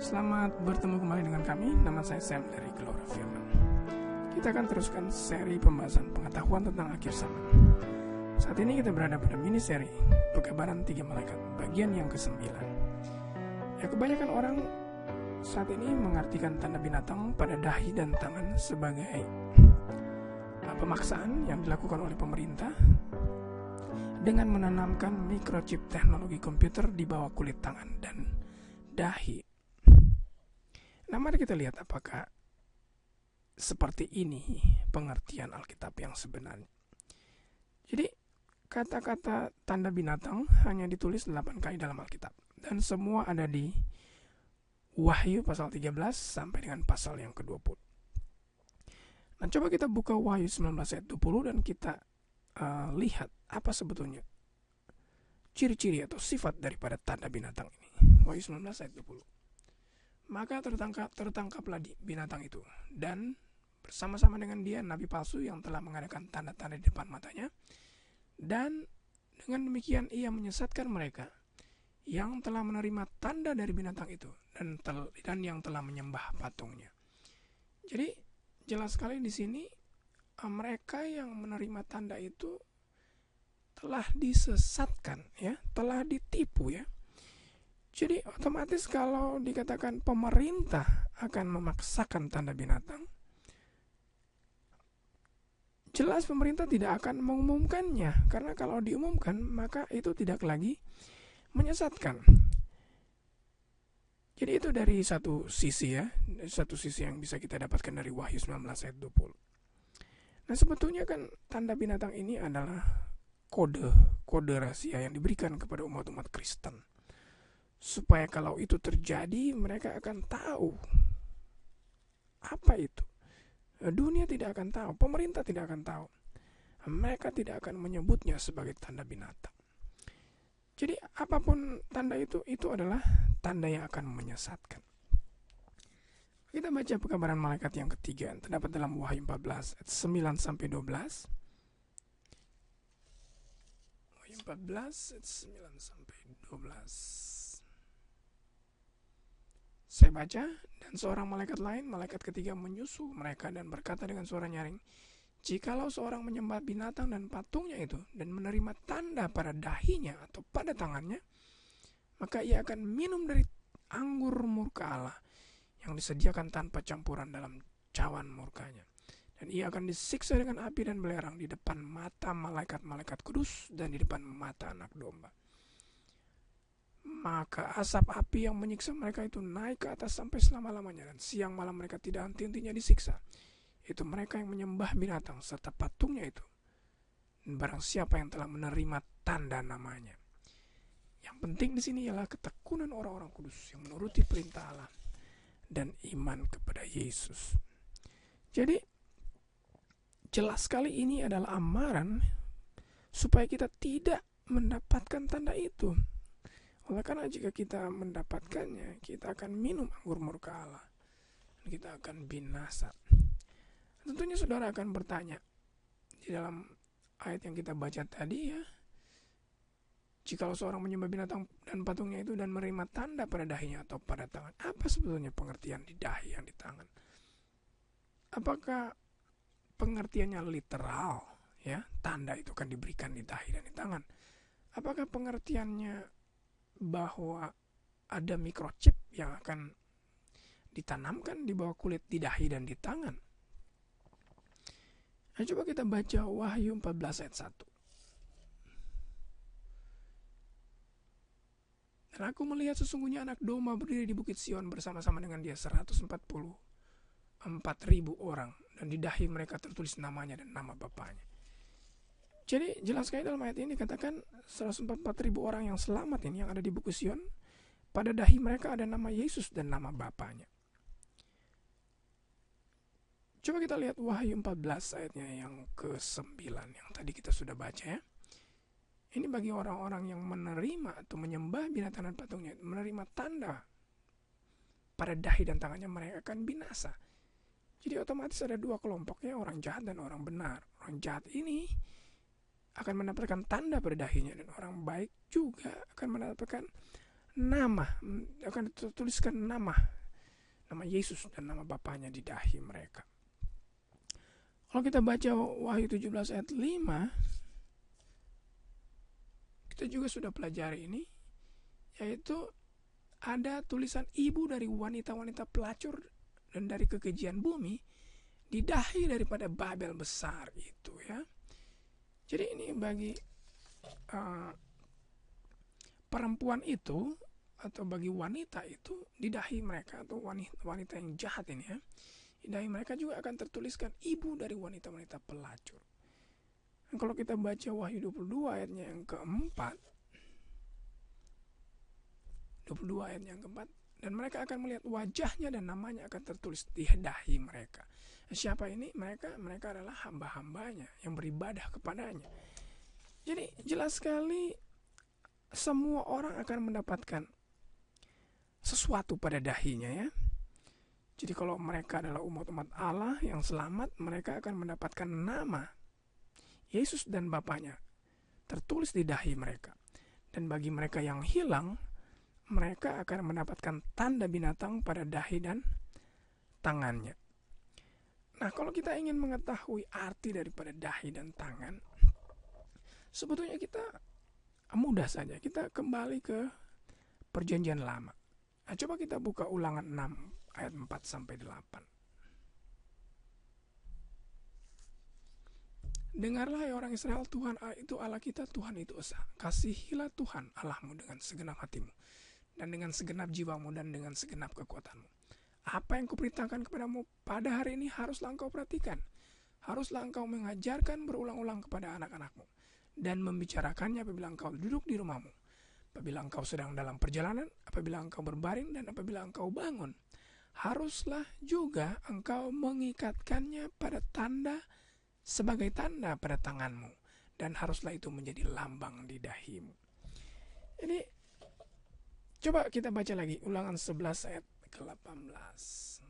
Selamat bertemu kembali dengan kami. Nama saya Sam dari Gelora Firman. Kita akan teruskan seri pembahasan pengetahuan tentang akhir zaman. Saat ini kita berada pada mini seri Pekabaran 3 Malaikat bagian yang ke-9. Ya, kebanyakan orang saat ini mengartikan tanda binatang pada dahi dan tangan sebagai pemaksaan yang dilakukan oleh pemerintah dengan menanamkan microchip teknologi komputer di bawah kulit tangan dan dahi. Nah, mari kita lihat apakah seperti ini pengertian Alkitab yang sebenarnya. Jadi, kata-kata tanda binatang hanya ditulis 8 kali dalam Alkitab. Dan semua ada di Wahyu pasal 13 sampai dengan pasal yang ke-20. Nah, coba kita buka Wahyu 19 ayat 20 dan kita lihat apa sebetulnya ciri-ciri atau sifat daripada tanda binatang ini. Wahyu 19 ayat 20. Maka tertangkaplah binatang itu, dan bersama-sama dengan dia nabi palsu yang telah mengadakan tanda-tanda di depan matanya, dan dengan demikian ia menyesatkan mereka yang telah menerima tanda dari binatang itu dan yang telah menyembah patungnya. Jadi jelas sekali di sini mereka yang menerima tanda itu telah disesatkan, ya, telah ditipu, ya. Jadi otomatis kalau dikatakan pemerintah akan memaksakan tanda binatang, jelas pemerintah tidak akan mengumumkannya, karena kalau diumumkan maka itu tidak lagi menyesatkan. Jadi itu dari satu sisi, ya, satu sisi yang bisa kita dapatkan dari Wahyu 19 ayat 20. Nah, sebetulnya kan tanda binatang ini adalah kode rahasia yang diberikan kepada umat-umat Kristen, supaya kalau itu terjadi mereka akan tahu apa itu. Dunia tidak akan tahu, pemerintah tidak akan tahu, mereka tidak akan menyebutnya sebagai tanda binatang. Jadi apapun tanda itu adalah tanda yang akan menyesatkan. Kita baca pekabaran malaikat yang ketiga, terdapat dalam Wahyu 14 ayat 9 sampai 12. Wahyu 14 ayat 9 sampai 12. Saya baca, dan seorang malaikat lain, malaikat ketiga, menyusul mereka dan berkata dengan suara nyaring, jikalau seorang menyembah binatang dan patungnya itu dan menerima tanda pada dahinya atau pada tangannya, maka ia akan minum dari anggur murka Allah yang disediakan tanpa campuran dalam cawan murkanya. Dan ia akan disiksa dengan api dan belerang di depan mata malaikat-malaikat kudus dan di depan mata anak domba. Maka asap api yang menyiksa mereka itu naik ke atas sampai selama-lamanya, dan siang malam mereka tidak henti-hentinya disiksa. Itu mereka yang menyembah binatang serta patungnya itu, dan barang siapa yang telah menerima tanda namanya. Yang penting di sini ialah ketekunan orang-orang kudus yang menuruti perintah Allah dan iman kepada Yesus. Jadi jelas sekali ini adalah amaran supaya kita tidak mendapatkan tanda itu. Oleh karena jika kita mendapatkannya, kita akan minum anggur murka Allah dan kita akan binasa. Tentunya saudara akan bertanya di dalam ayat yang kita baca tadi, ya, jikalau seorang menyembah binatang dan patungnya itu dan menerima tanda pada dahinya atau pada tangan, apa sebetulnya pengertian di dahi yang di tangan? Apakah pengertiannya literal, ya, tanda itu kan diberikan di dahi dan di tangan? Apakah pengertiannya bahwa ada microchip yang akan ditanamkan di bawah kulit, di dahi dan di tangan? Nah, coba kita baca Wahyu 14 ayat 1. Dan aku melihat sesungguhnya anak domba berdiri di bukit Sion bersama-sama dengan dia 144.000 orang, dan di dahi mereka tertulis namanya dan nama bapaknya. Jadi jelas sekali dalam ayat ini katakan 144.000 orang yang selamat ini yang ada di bukit Sion, pada dahi mereka ada nama Yesus dan nama bapaknya. Coba kita lihat Wahyu 14 ayatnya yang ke-9 yang tadi kita sudah baca, ya. Ini bagi orang-orang yang menerima atau menyembah binatang dan patungnya, menerima tanda pada dahi dan tangannya, mereka akan binasa. Jadi otomatis ada dua kelompok, ya, orang jahat dan orang benar. Orang jahat ini akan mendapatkan tanda pada dahinya, dan orang baik juga akan mendapatkan nama, akan tertuliskan nama Yesus dan nama Bapaknya di dahi mereka. Kalau kita baca Wahyu 17 ayat 5, kita juga sudah pelajari ini, yaitu ada tulisan ibu dari wanita-wanita pelacur dan dari kekejian bumi di dahi daripada Babel besar itu, ya. Jadi ini bagi perempuan itu atau bagi wanita itu di dahi mereka, atau wanita yang jahat ini, ya, di dahi mereka juga akan tertuliskan ibu dari wanita-wanita pelacur. Dan kalau kita baca Wahyu 22 ayatnya yang keempat, 22 ayatnya yang keempat, dan mereka akan melihat wajahnya dan namanya akan tertulis di dahi mereka. Siapa ini? Mereka adalah hamba-hambanya yang beribadah kepadanya. Jadi jelas sekali semua orang akan mendapatkan sesuatu pada dahinya, ya. Jadi kalau mereka adalah umat-umat Allah yang selamat, mereka akan mendapatkan nama Yesus dan Bapaknya tertulis di dahi mereka. Dan bagi mereka yang hilang, mereka akan mendapatkan tanda binatang pada dahi dan tangannya. Nah, kalau kita ingin mengetahui arti daripada dahi dan tangan, sebetulnya kita mudah saja. Kita kembali ke Perjanjian Lama. Nah, coba kita buka Ulangan 6 ayat 4-8. Dengarlah hai orang Israel, Tuhan itu Allah kita, Tuhan itu esa. Kasihilah Tuhan Allahmu dengan segenap hatimu, dan dengan segenap jiwamu, dan dengan segenap kekuatanmu. Apa yang kuperintahkan kepadamu pada hari ini haruslah engkau perhatikan. Haruslah engkau mengajarkan berulang-ulang kepada anak-anakmu, dan membicarakannya apabila engkau duduk di rumahmu, apabila engkau sedang dalam perjalanan, apabila engkau berbaring, dan apabila engkau bangun. Haruslah juga engkau mengikatkannya pada tanda, sebagai tanda pada tanganmu, dan haruslah itu menjadi lambang di dahimu. Jadi coba kita baca lagi Ulangan 11 ayat ke-18.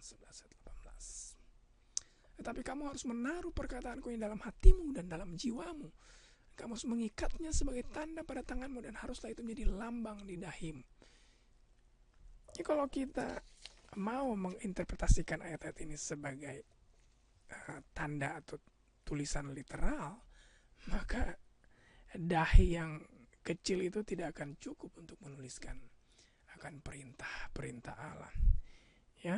11 ayat 18. Tetapi kamu harus menaruh perkataanku ini dalam hatimu dan dalam jiwamu. Kamu harus mengikatnya sebagai tanda pada tanganmu, dan haruslah itu menjadi lambang di dahimu. Jadi kalau kita mau menginterpretasikan ayat-ayat ini sebagai tanda atau tulisan literal, maka dahi yang kecil itu tidak akan cukup untuk menuliskan akan perintah-perintah Allah, ya.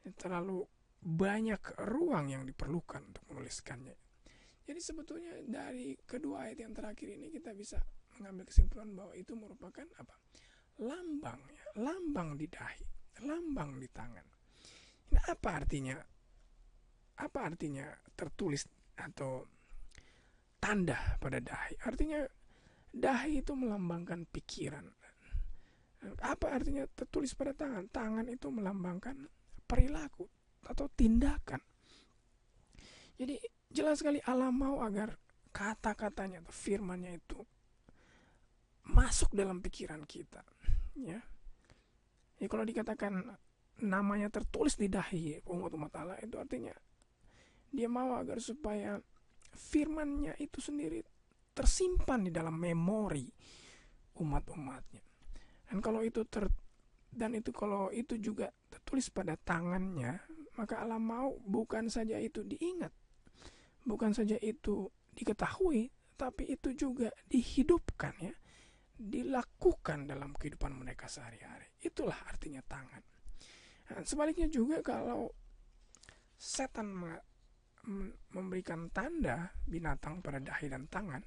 Terlalu banyak ruang yang diperlukan untuk menuliskannya. Jadi sebetulnya dari kedua ayat yang terakhir ini kita bisa mengambil kesimpulan bahwa itu merupakan apa? Lambang, ya. Lambang di dahi, lambang di tangan. Nah, apa artinya? Apa artinya tertulis atau tanda pada dahi? Artinya dahi itu melambangkan pikiran. Apa artinya tertulis pada tangan? Tangan itu melambangkan perilaku atau tindakan. Jadi jelas sekali Allah mau agar kata-katanya atau firman-Nya itu masuk dalam pikiran kita, ya. Jadi kalau dikatakan namanya tertulis di dahi umat-umat Allah, itu artinya Dia mau agar supaya firman-Nya itu sendiri tersimpan di dalam memori umat-umatnya. Dan kalau itu juga tertulis pada tangannya, maka Allah mau bukan saja itu diingat, bukan saja itu diketahui, tapi itu juga dihidupkan, ya, dilakukan dalam kehidupan mereka sehari-hari. Itulah artinya tangan. Nah, sebaliknya juga kalau setan memberikan tanda binatang pada dahi dan tangan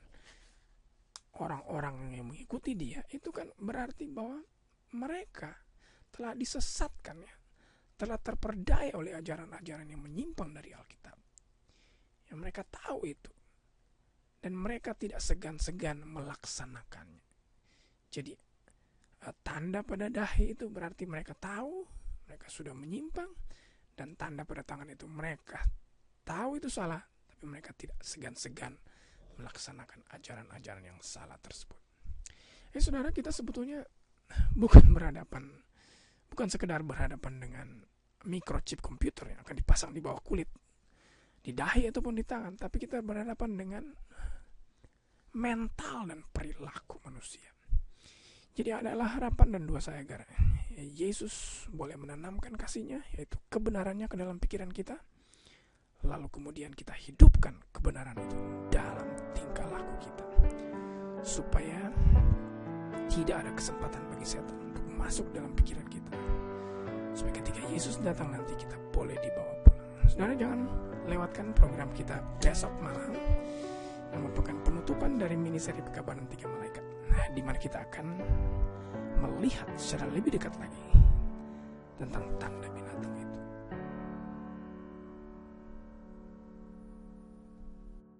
orang-orang yang mengikuti dia, itu kan berarti bahwa mereka telah disesatkan, ya, telah terperdaya oleh ajaran-ajaran yang menyimpang dari Alkitab. Ya, mereka tahu itu, dan mereka tidak segan-segan melaksanakannya. Jadi tanda pada dahi itu berarti mereka tahu mereka sudah menyimpang, dan tanda pada tangan itu mereka tahu itu salah, tapi mereka tidak segan-segan melaksanakan ajaran-ajaran yang salah tersebut. Saudara, kita sebetulnya bukan sekedar berhadapan dengan microchip komputer yang akan dipasang di bawah kulit, di dahi ataupun di tangan, tapi kita berhadapan dengan mental dan perilaku manusia. Jadi adalah harapan dan doa saya agar Yesus boleh menanamkan kasih-Nya, yaitu kebenarannya ke dalam pikiran kita, lalu kemudian kita hidupkan kebenaran itu dalam tingkah laku kita, supaya tidak ada kesempatan bagi setan untuk masuk dalam pikiran kita, supaya ketika Yesus datang nanti kita boleh dibawa pulang. Saudara, jangan lewatkan program kita besok malam yang merupakan penutupan dari miniseri Pekabaran 3 Malaikat, di mana kita akan melihat secara lebih dekat lagi tentang tanda binatang itu.